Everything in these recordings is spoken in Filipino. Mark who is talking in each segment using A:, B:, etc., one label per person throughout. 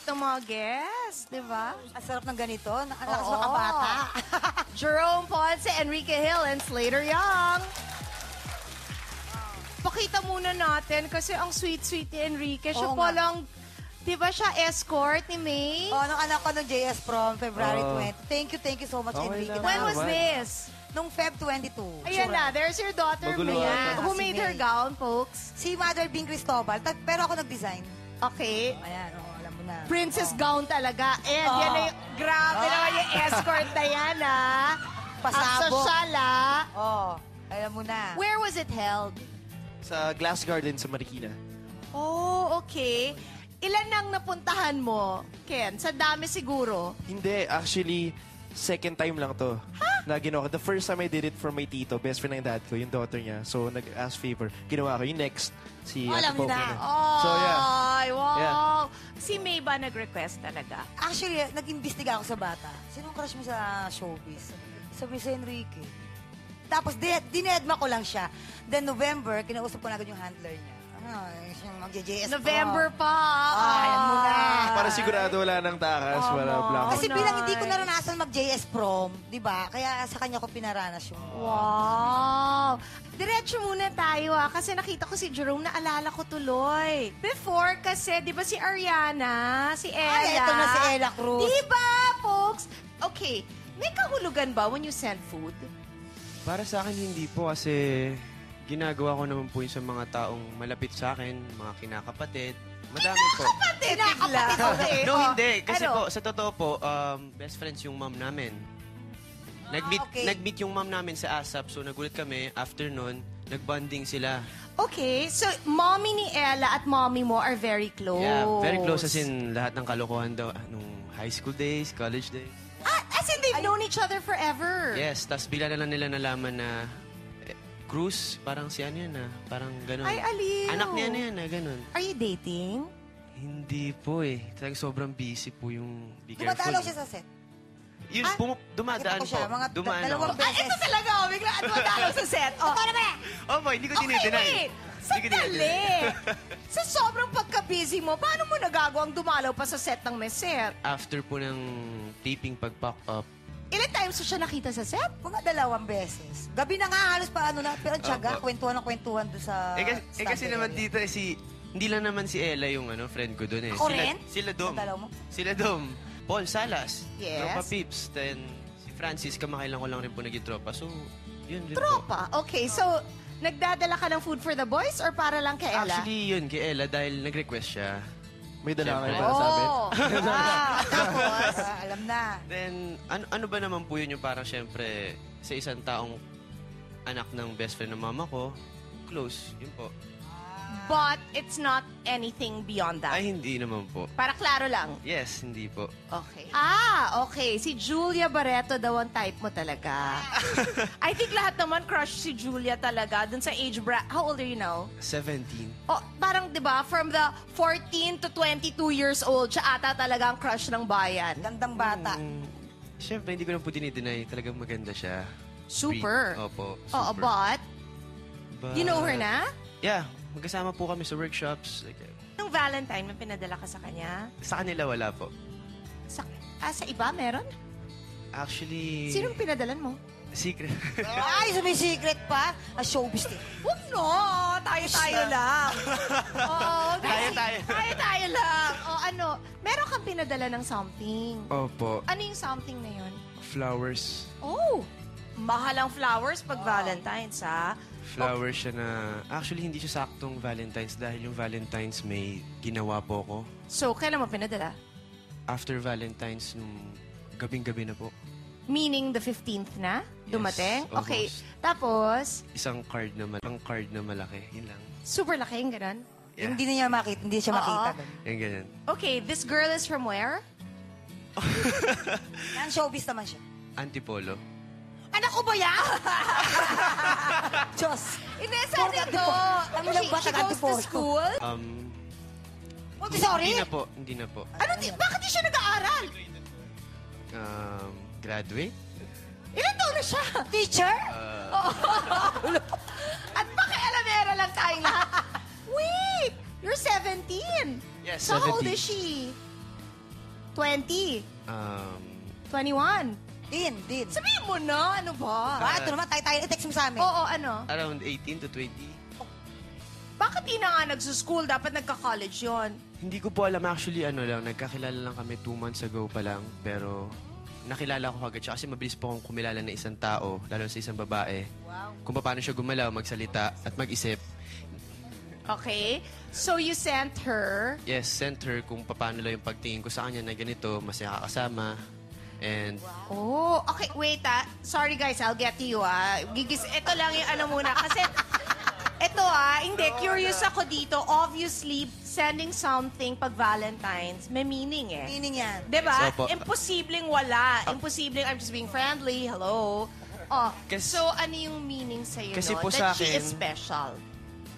A: ng mga guests, di ba?
B: Ang sarap ng ganito. Ang lakas makabata.
A: Jerome Ponce, Enrique Hill, and Slater Young. Pakita muna natin kasi ang sweet-sweet ni Enrique. Siya
B: Oo
A: po
B: nga.
A: lang, di ba siya escort ni May?
B: Nung anak ko ng JS Prom, February 20. Thank you so much,
C: Okay
B: Enrique.
C: lang.
A: When was this?
B: Nung Feb 22.
A: Ayan na, there's your daughter,
C: Magulo
A: May.
C: ata.
A: Who
B: Si
A: made her
B: May.
A: gown, folks?
B: Si Mother Bing Cristobal. Pero ako nag-design.
A: Okay.
B: Ayan, alam mo na.
A: Princess gown talaga. And yan na yung, grabe naman yung escort na yan, ah.
B: Pasabog.
A: Social, ah.
B: Alam mo na.
A: Where was it held?
C: Sa Glass Garden sa Marikina.
A: Oh, okay. Ilan nang napuntahan mo, Ken? Sa dami siguro.
C: Hindi, actually, second time lang to. Na ginawa ko. The first time I did it for my tito, best friend ng dad ko, yung daughter niya. So, nag-ask favor. Ginawa ko. Yung next, si
B: Alam
C: Ate
B: niyo
C: Poco
B: na.
C: So, yeah.
A: Ay, wow.
C: Yeah.
A: Si May ba nag-request talaga?
B: Actually, nag-imbestiga ako sa bata. Sinong crush mo sa showbiz? Sabi si Enrique. Tapos, dinedma ko lang siya. Then, November, kinausap ko na agad yung handler niya. Siyang mag-JS
A: November pa.
B: Ayan mo na.
C: Para sigurado wala nang takas, wala blanco.
B: Kasi
A: Oh,
B: bilang hindi ko
A: nice.
B: naranasan mag-JS Prom, di ba? Kaya sa kanya ko pinaranas yung...
A: Wow! Diretso muna tayo kasi nakita ko si Jerome, naalala ko tuloy. Before kasi, di ba si Ariana, si Ella?
B: Ay, eto na si Ella Cruz.
A: Di ba, folks? Okay, may kahulugan ba when you send food?
D: Para sa akin, hindi po kasi ginagawa ko naman po yun sa mga taong malapit sa akin, mga kinakapatid. Madami po.
A: Kapatid, okay.
D: No,
A: Oh,
D: hindi. Kasi
A: ano?
D: po, sa totoo po, best friends yung mom namin.
B: okay.
D: Nag-meet yung mom namin sa ASAP, so nagulat kami. After nun, nag-bonding sila.
A: Okay, so mommy ni Ella at mommy mo are very close.
D: Yeah, very close as in lahat ng kalokohan daw nung high school days, college days.
A: As in they've known each other forever.
D: Yes, tas bigla na lang nila nalaman na Cruz, parang si ano yan parang ganun.
A: Ay, aliw.
D: Anak niya na yan ganun.
A: Are you dating?
D: Hindi po eh. Talagang sobrang busy po yung Be Careful.
B: Dumadalaw siya sa set.
D: Yun, dumadaan
B: Nakita ko siya,
D: po.
B: mga
D: Dumaan
B: dalawang
D: ako.
A: Ay, ito talaga, bigla at madalaw sa set. Oh,
B: Paano ba?
D: Opo, hindi ko
A: okay,
D: dinideny.
A: wait. Sandali. Sa sobrang pagka-busy mo, paano mo nagagawang dumalaw pa sa set ng may set?
D: After po ng taping pag-pack up,
A: Ilan times mo siya nakita sa set?
B: Mga 2 beses. Gabi na nga, halos pa pero ang tiyaga, kwentuhan ng kwentuhan doon sa...
D: kasi naman
B: area.
D: dito hindi lang naman si Ella yung friend ko doon eh.
B: Ako rin?
D: Sila Dom.
B: Sa dalaw mo?
D: Sila Dom. Paul Salas.
A: Yes.
D: Tropa Pips. Then si Francis, kamakailan ko lang rin po naging tropa. So, yun rin po.
A: Tropa. Okay, so nagdadala ka ng food for the boys or para lang kay Ella?
D: Actually, yun kay Ella dahil nag-request siya.
C: May dala kayo
D: Siyempre.
C: para sa amin.
A: Tapos,
B: Alam na.
D: Then, ano ba naman po yun yung parang syempre sa isang taong anak ng best friend ng mama ko, close, yun po.
A: but it's not anything beyond that.
D: Ay, hindi naman po.
A: Para klaro lang.
D: Yes, hindi po.
A: Okay. Okay. Si Julia Barreto daw ang type mo talaga. I think lahat naman crush si Julia talaga dun sa age How old are you now?
D: 17.
A: Oh, parang 'di ba from the 14 to 22 years old, siya ata talaga ang crush ng bayan.
B: Gandang bata.
D: Siyempre, hindi ko lang po dinideny. Talagang maganda siya.
A: Super.
D: Sweet. Opo,
A: Oo,
D: super.
A: but you know her na?
D: Yeah, magkasama po kami sa workshops. Like,
A: Nung Valentine, may pinadala ka sa kanya?
D: sa kanila, wala po.
A: Sa iba, meron?
D: Actually...
A: Sinong pinadalan mo?
D: Secret.
B: Ay, sumi-secret pa. A showbiz din.
A: Huwag no! Tayo-tayo lang. Oo, tayo-tayo lang. O ano, meron kang pinadala ng something.
D: Opo.
A: Ano yung something na yun?
D: Flowers.
A: Oh, mahal ang flowers pag Valentine's, ha?
D: Flowers siya na... Actually, hindi siya saktong Valentine's dahil yung Valentine's may ginawa po ko.
A: So, kailan mo pinadala?
D: After Valentine's, nung gabing-gabi na po.
A: Meaning the 15th na? Dumating?
D: almost.
A: Okay. Tapos,
D: Isang card na malaki. Yun lang.
A: super laking ganun.
D: Yeah.
B: Hindi niya makita. Hindi siya makita.
D: Yan, ganyan.
A: Okay, this girl is from where?
B: Yan, showbiz naman siya.
D: Antipolo.
A: Anak ko ba yan?
B: Diyos.
A: Hindi, saan
B: Pork
A: ito?
B: Antipolo. Ano lang ba,
A: She
B: taga
A: goes to
B: Antipolo?
A: school?
B: Oh, sorry.
D: Hindi na po.
A: Bakit di siya nag-aaral?
D: Graduate?
A: Ilan taon na siya?
B: Teacher?
A: At pakialamera lang tayong lahat. Wait! You're 17.
D: Yes,
A: So how old
D: 17.
A: is she? 20? 21?
B: Din.
A: Sabihin mo na, ano ba?
B: Ito naman, tayo, i-text mo sa amin.
A: Oo, ano?
D: Around 18 to 20.
A: Bakit di na nga nagsuschool? Dapat nagka-college yon.
D: Hindi ko po alam. Actually, nagkakilala lang kami 2 months ago pa lang. Pero nakilala ko agad siya kasi mabilis po akong kumilala ng isang tao, lalo sa isang babae.
A: Wow.
D: Kung paano siya gumalaw, magsalita, at mag-isip.
A: Okay. So you sent her.
D: Yes, sent her kung paano lang yung pagtingin ko sa kanya na ganito, masaya kakasama. And
A: Oh, okay. Wait, sorry guys, I'll get to you, Ito lang yung ano muna. Kasi, ito, hindi. Curious ako dito. Obviously, sending something pag Valentine's, may meaning eh.
B: Meaning yan.
A: Diba?
D: So, po-
A: Imposibleng wala. Imposibleng, I'm just being friendly. Hello. Oh,
D: Kasi-
A: so ano yung meaning sa'yo
D: Kasi
A: no?
D: po
A: That
D: sa
A: she
D: akin-
A: is special.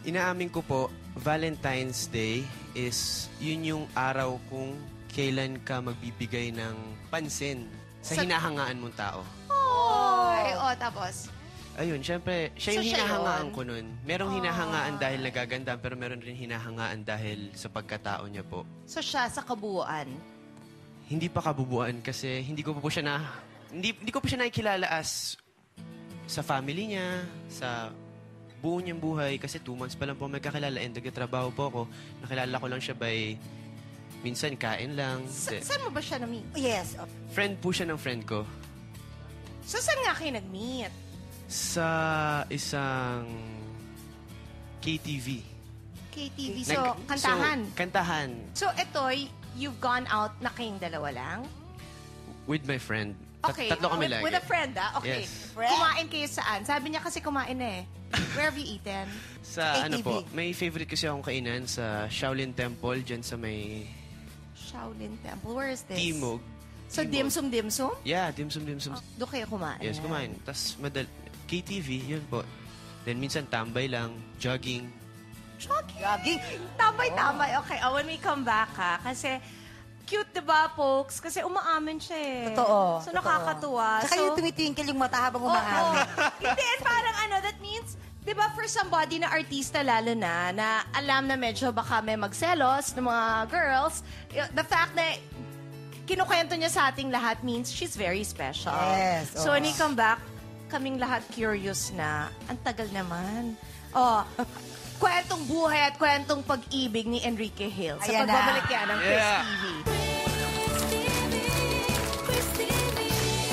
D: inaamin ko po, Valentine's Day is yun yung araw kung kailan ka magbibigay ng pansin sa hinahangaan mong tao.
A: Oh. Okay, tapos?
D: Ayun, syempre, siya yung
A: So, siya
D: hinahangaan
A: yun?
D: ko nun. Merong hinahangaan dahil nagaganda, pero meron rin hinahangaan dahil sa pagkatao niya po.
A: So siya sa kabuuan.
D: Hindi pa kabubuan kasi hindi ko pa po siya hindi ko pa siya nakikilala as sa family niya, sa buo niyang buhay kasi 2 months pa lang po magkakilala and nagtatrabaho po ako. Nakilala ko lang siya by minsan kain lang.
A: Saan mo ba siya na-meet?
B: Yes.
D: Friend po siya ng friend ko.
A: So saan nga kayo nag-meet?
D: Sa isang KTV.
A: KTV. So, kantahan.
D: So, kantahan.
A: So, ito, you've gone out na kayong dalawa lang?
D: With my friend.
A: Okay.
D: Tatlo kami lagi.
A: With a friend, Okay.
D: Yes.
B: Friend?
A: Kumain kayo saan? Sabi niya kasi kumain na eh. Where have you eaten?
D: Sa
B: KTV.
D: ano po, may favorite kasi akong kainan sa Shaolin Temple, dyan sa may
A: Shaolin Temple. Where is this?
D: Timog.
A: So,
D: Timog.
A: dimsum?
D: Yeah, dimsum.
A: Doon kayo kumain?
D: Yes, kumain. Tapos KTV, yun po. Then minsan tambay lang, jogging.
A: Jogging. Tambay. Okay, when we come back kasi cute diba, folks? Kasi umaamin siya eh.
B: Totoo.
A: So, nakakatuwa.
B: Tsaka yung tumitwinkle yung mata habang umaamin.
A: Hindi, parang that means, di ba for somebody na artista lalo na alam na medyo baka may magselos ng mga girls, the fact na kinukwento niya sa ating lahat means she's very special.
B: Yes,
A: So when we come back, kaming lahat curious na, ang tagal naman. Kwentong buhay at kwentong pag-ibig ni Enrique Hill sa
B: Ayan na.
A: pagbabalik yan ng Chris
D: Yeah.
A: TV.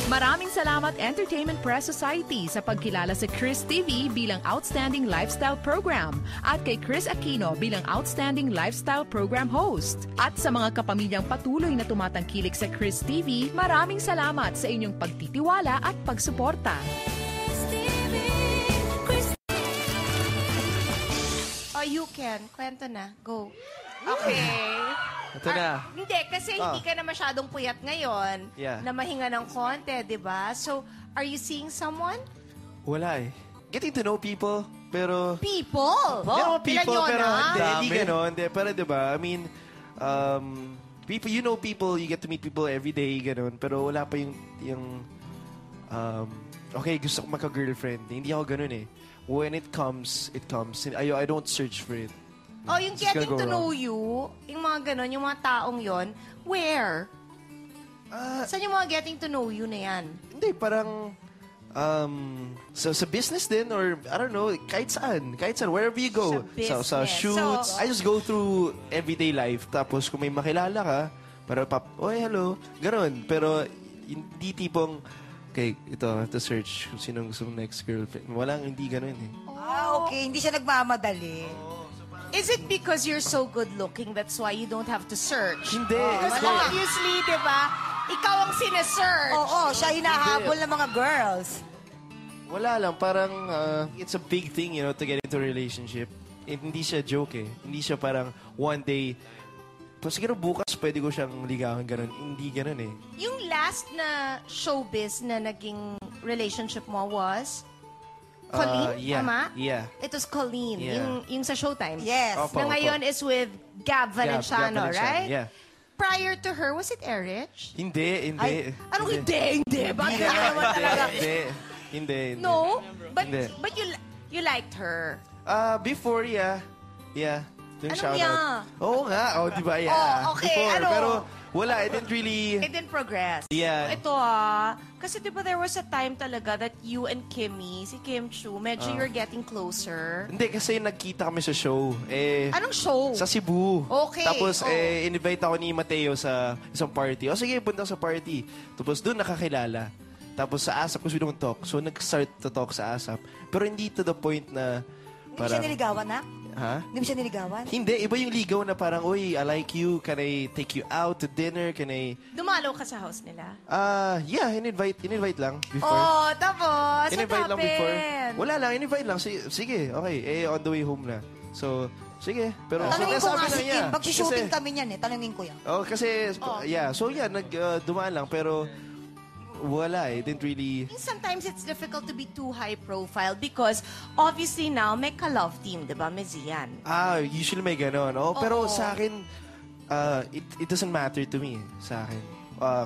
E: Maraming salamat Entertainment Press Society sa pagkilala sa Chris TV bilang Outstanding Lifestyle Program at kay Chris Aquino bilang Outstanding Lifestyle Program Host. At sa mga kapamilyang patuloy na tumatangkilik sa Chris TV, maraming salamat sa inyong pagtitiwala at pagsuporta.
A: You can. Kwento na. Go. Okay.
C: Ito na.
A: Hindi, kasi hindi ka na masyadong puyat ngayon
C: Yeah.
A: na mahinga ng konti, di ba? So, are you seeing someone?
C: Wala eh. Getting to know people, pero...
A: People!
C: Pero people,
A: Ilan yun,
C: pero
A: ah?
C: hindi ganon. Hindi, pero diba, I mean, people, you know people, you get to meet people every day, ganon. Pero wala pa okay, gusto ko magka-girlfriend. Hindi ako ganon eh. When it comes, it comes. I don't search for it.
A: Oh, yung
C: It's gonna
A: getting
C: go
A: to know
C: wrong.
A: you, yung mga ganon, yung mga taong yon, where? Saan yung mga getting to know you na yan?
C: Hindi, parang... sa business din or I don't know, kahit saan, wherever you go.
A: Sa
C: Sa
A: business.
C: shoots.
A: So-
C: I just go through everyday life. Tapos kung may makilala ka, para oy, hello, gano'n. Pero hindi tipong, okay, ito, I have to search kung sinong gusto mong next girlfriend. Walang, hindi gano'n eh.
B: Okay. Hindi siya nagmamadali.
A: Is it because you're so good looking that's why you don't have to search?
C: Hindi.
A: Because obviously, di ba, ikaw ang sinesearch.
B: Oo, siya hinahabol ng mga girls.
C: Wala lang, parang it's a big thing, you know, to get into a relationship. Hindi siya joke eh. Hindi siya parang one day, siguro bukas pwede ko siyang ligawan, gano'n. Hindi gano'n eh.
A: Yung last na showbiz na naging relationship mo was Colleen,
C: yeah,
A: tama?
C: yeah.
A: It was Colleen,
C: Yeah.
A: yung sa Showtime.
B: Yes.
C: Opo,
A: Na ngayon is with Gab Valenciano,
C: Gab Valenciano,
A: right?
C: yeah.
A: Prior to her, was it Erich?
C: Hindi.
A: Anong hindi? Bakit naman talaga?
C: Hindi.
A: No? But
C: Hindi.
A: but you liked her.
C: Before, yeah. Yeah. Yung
A: Anong
C: shoutout.
A: yeah?
C: Oo nga. Oh, di ba? Yeah.
A: Oh, okay.
C: Before.
A: Ano?
C: Pero Wala, it didn't really...
A: It didn't progress.
C: Yeah.
A: Ito kasi diba there was a time talaga that you and Kimmy, si Kim Chu, medyo you're getting closer.
C: Hindi, kasi nagkita kami sa show.
A: Anong show?
C: Sa Cebu.
A: Okay.
C: Tapos,
A: Oh.
C: invite ako ni Mateo sa isang party. O sige, punta ako sa party. Tapos doon nakakilala. Tapos sa ASAP kasi we don't talk. So nag-start to talk sa ASAP. Pero hindi to the point na
B: Hindi mo siya niligawan, na?
C: Ha?
B: Hindi mo siya niligawan?
C: Hindi, iba yung ligaw na parang, uy, I like you. Can I take you out to dinner? Can I...
A: Dumalaw ka sa house nila?
C: Yeah, in-invite lang before.
A: Oh, tapos, what
C: In-invite lang before.
A: happened?
C: Wala lang, in-invite lang. Sige, okay. On the way home na. So, sige. Pero
B: Tanungin ko
C: sabi
B: nga si
C: lang niya,
B: Kim. Pag-shooting
C: kasi-
B: kami niyan tanungin ko yan.
C: Oh, kasi, yeah. So, yeah, dumaan lang. Pero, wala didn't really...
A: Sometimes it's difficult to be too high profile because obviously now may ka-love team, di ba? May Zian.
C: Usually may ganon. Oh, pero
A: Oo.
C: sa akin, it doesn't matter to me. Sa akin.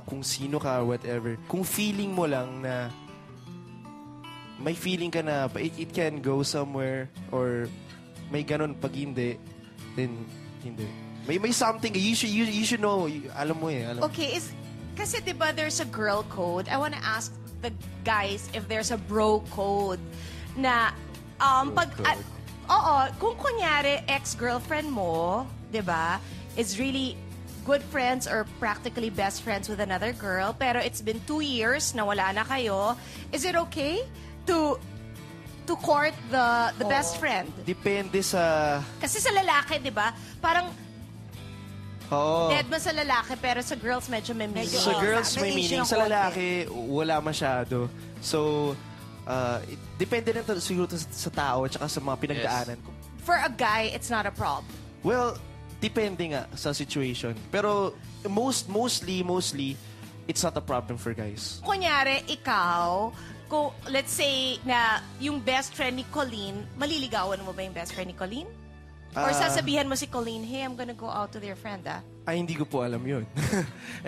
C: Kung sino ka, whatever. Kung feeling mo lang na may feeling ka na it can go somewhere or may ganon pag hindi, then hindi. May something, you should know. Alam mo alam.
A: Okay, kasi di ba there's a girl code? I wanna ask the guys if there's a bro code na kung kunyari ex-girlfriend mo, di ba, is really good friends or practically best friends with another girl, pero it's been 2 years na wala na kayo, is it okay to court the best friend?
C: Depende sa...
A: Kasi sa lalaki, di ba, parang
C: Oo.
A: dead mo sa lalaki, pero sa girls medyo may meaning.
C: Sa girls may
B: may issue
C: meaning,
B: ng
C: sa
B: konti.
C: lalaki wala masyado. So, depende rin siguro sa tao at saka sa mga pinagdaanan ko.
A: For a guy, it's not a problem.
C: Well, depende nga sa situation. Pero mostly, it's not a problem for guys.
A: Kunyari, ikaw, kung, let's say na yung best friend ni Colleen, maliligawan mo ba yung best friend ni Colleen? Or sasabihan mo si Colleen, hey, I'm gonna go out with your friend,
C: Ay, hindi ko po alam yun.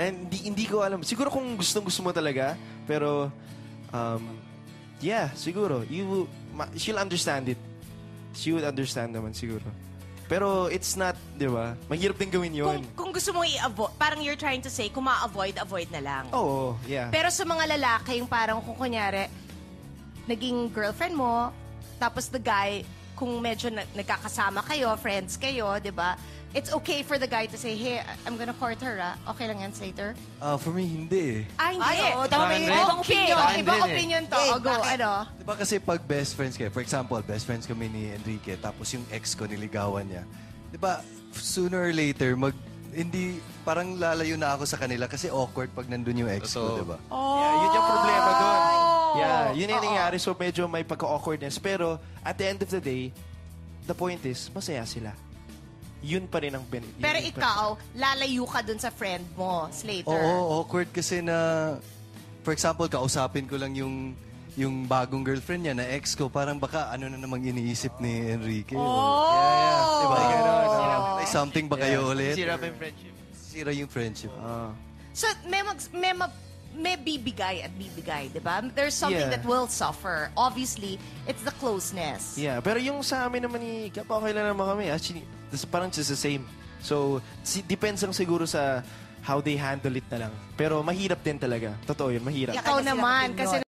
C: And hindi ko alam. Siguro kung gustong-gusto mo talaga, pero, yeah, siguro. She'll understand it. She would understand naman siguro. Pero it's not, di ba? Mahirap din gawin yun.
A: Kung gusto mo i-avoid, parang you're trying to say, kung ma-avoid, avoid na lang.
C: Oo, yeah.
A: Pero sa mga lalaki, yung parang kung kunyari, naging girlfriend mo, tapos the guy, kung medyo nagkakasama kayo, friends kayo, di ba? It's okay for the guy to say, hey, I'm gonna court her, Okay lang yan, Slater?
F: For me, hindi eh.
A: Hindi.
B: Ay, oo, tama, may ibang
A: Okay,
B: opinion.
A: ibang
F: Hindi,
A: opinion to.
B: Eh,
A: O, go,
B: bakit?
F: Diba kasi pag best friends kayo, for example, best friends kami ni Enrique, tapos yung ex ko niligawan niya. Diba, sooner or later, hindi, parang lalayo na ako sa kanila kasi awkward pag nandun yung ex ko, diba?
C: Yeah, yun yung problema doon.
A: Oh.
C: Yeah, yun yung nangyari. So medyo may pagka-awkwardness. Pero at the end of the day, the point is, masaya sila. Yun pa rin ang
A: Pero ikaw, lalayo ka dun sa friend mo, Slater.
F: Oo, awkward kasi na, for example, kausapin ko lang yung bagong girlfriend niya na ex ko, parang baka ano na namang iniisip ni Enrique.
A: Oh!
F: Diba?
C: Ganon.
F: May something ba kayo ulit?
D: Sira pa yung friendship.
F: Sira yung friendship.
A: So, may bibigay at bibigay, di ba? There's something
C: Yeah.
A: that will suffer. Obviously, it's the closeness.
C: Yeah, pero yung sa amin naman ni Kapa, okay lang naman kami. Actually, parang just the same. So, depends lang siguro sa how they handle it na lang. Pero mahirap din talaga. Totoo yun, mahirap.
A: Ikaw
B: Kanya silang
A: naman,
B: opinion.
A: kasi